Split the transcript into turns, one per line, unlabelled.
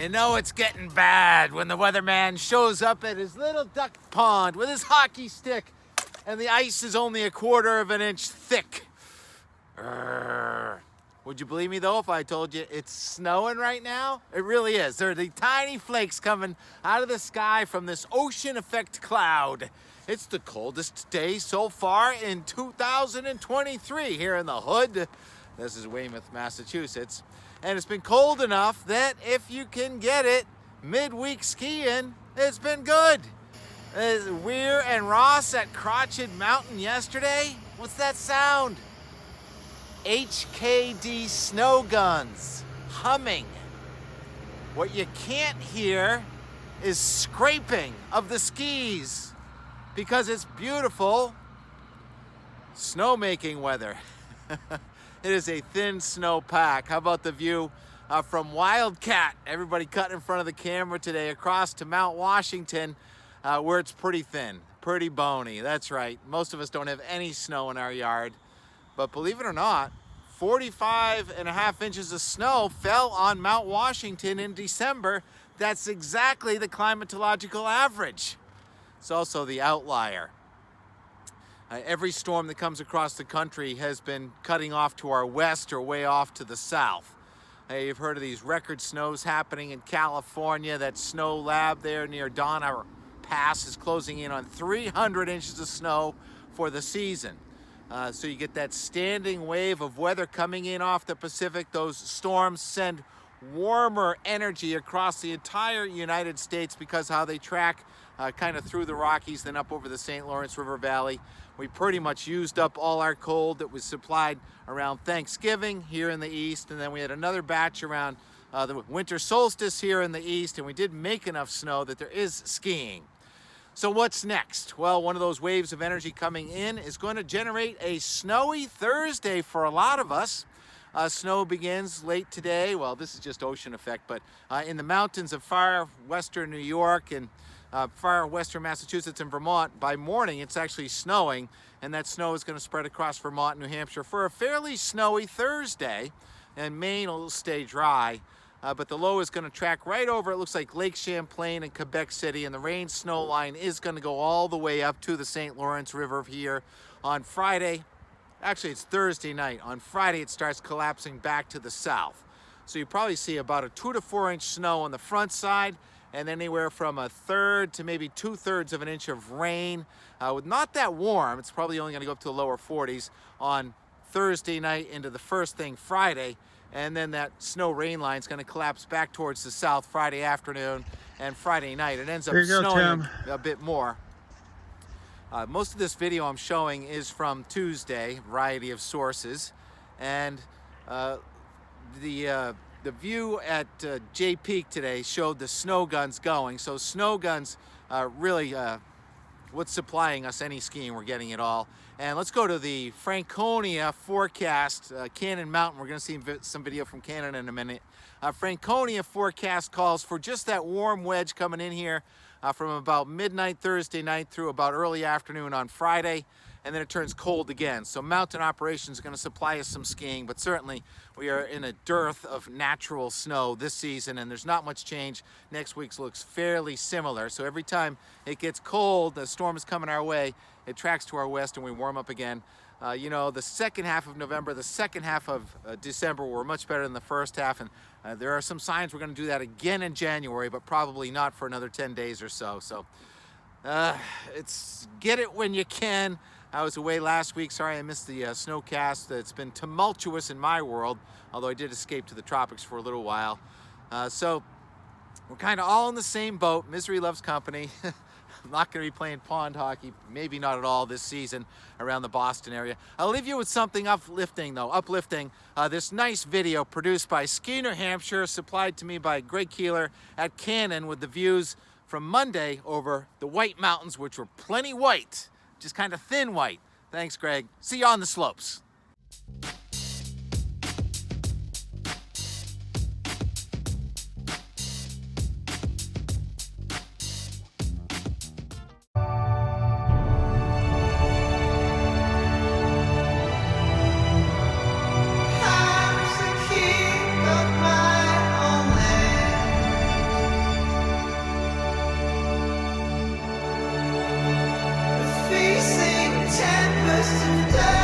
You know it's getting bad when the weatherman shows up at his little duck pond with his hockey stick and the ice is only a quarter of an inch thick. Would you believe me though if I told you it's snowing right now? It really is. There are the tiny flakes coming out of the sky from this ocean effect cloud. It's the coldest day so far in 2023 here in the hood. This is Weymouth, Massachusetts. And it's been cold enough that if you can get it, midweek skiing, it's been good. Weir and Ross at Crotched Mountain yesterday. What's that sound? HKD snow guns humming. What you can't hear is scraping of the skis because it's beautiful snowmaking weather. It is a thin snow pack. How about the view from Wildcat? Everybody cut in front of the camera today across to Mount Washington where it's pretty thin, pretty bony. That's right. Most of us don't have any snow in our yard. But believe it or not, 45.5 inches of snow fell on Mount Washington in December. That's exactly the climatological average. It's also the outlier. Every storm that comes across the country has been cutting off to our west or way off to the south. You've heard of these record snows happening in California. That snow lab there near Donner Pass is closing in on 300 inches of snow for the season. So you get that standing wave of weather coming in off the Pacific. Those storms send warmer energy across the entire United States because how they track kind of through the Rockies, then up over the St. Lawrence River Valley. We pretty much used up all our cold that was supplied around Thanksgiving here in the east, and then we had another batch around the winter solstice here in the east, and we did make enough snow that there is skiing. So what's next? Well, one of those waves of energy coming in is going to generate a snowy Thursday for a lot of us. Snow begins late today. Well, this is just ocean effect, but in the mountains of far western New York and far western Massachusetts and Vermont, by morning it's actually snowing, and that snow is going to spread across Vermont and New Hampshire for a fairly snowy Thursday, and Maine will stay dry. But the low is going to track right over, it looks like Lake Champlain and Quebec City, and the rain snow line is going to go all the way up to the St. Lawrence River here on Friday. Actually, it's Thursday night. On Friday, it starts collapsing back to the south. So you probably see about a 2 to 4 inch snow on the front side, and anywhere from a third to maybe 2/3 of an inch of rain. With not that warm, it's probably only going to go up to the lower 40s on Thursday night into the first thing Friday. And then that snow rain line is going to collapse back towards the south Friday afternoon and Friday night. It ends up snowing a bit more. Most of this video I'm showing is from Tuesday, variety of sources. And the view at Jay Peak today showed the snow guns going. So snow guns really what's supplying us any skiing. We're getting it all. And let's go to the Franconia forecast, Cannon Mountain. We're going to see some video from Cannon in a minute. Franconia forecast calls for just that warm wedge coming in here from about midnight Thursday night through about early afternoon on Friday, and then it turns cold again. So mountain operations are going to supply us some skiing, but certainly we are in a dearth of natural snow this season, and there's not much change. Next week's looks fairly similar. So every time it gets cold, the storm is coming our way, it tracks to our west and we warm up again. You know, the second half of November, the second half of December were much better than the first half, and there are some signs we're going to do that again in January, but probably not for another 10 days or so. So it's get it when you can. I was away last week. Sorry I missed the Snowcast. It's been tumultuous in my world, although I did escape to the tropics for a little while. So we're kind of all in the same boat. Misery loves company. I'm not going to be playing pond hockey, maybe not at all this season around the Boston area. I'll leave you with something uplifting, though. This nice video produced by Ski New Hampshire, supplied to me by Greg Keeler at Cannon, with the views from Monday over the White Mountains, which were plenty white, just kind of thin white. Thanks, Greg. See you on the slopes.
yesterday.